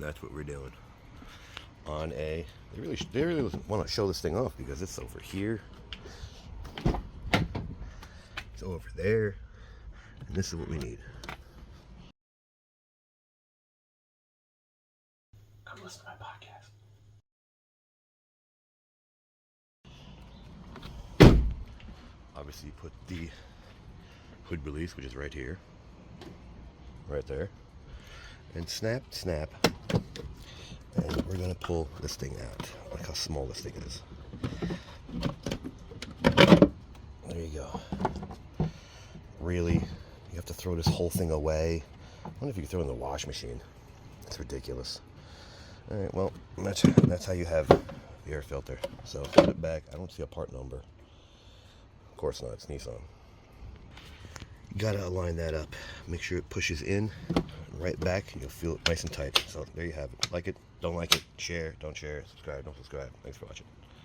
And that's what we're doing. On a, they really want to show this thing off because it's over here. It's over there. And this is what we need. Come listen to my podcast. Obviously, you put the hood release, which is right here, right there, and snap, snap, and we're gonna pull this thing out. Look how small this thing is. There you go. Really, you have to throw this whole thing away. I wonder if you can throw it in the wash machine. It's ridiculous. All right, well, that's how you have the air filter. So put it back. I don't see a part number. Of course not. It's Nissan. You gotta align that up. Make sure it pushes in, right back. You'll feel it nice and tight. So there you have it. Like it, don't like it, share, don't share, subscribe, don't subscribe. Thanks for watching.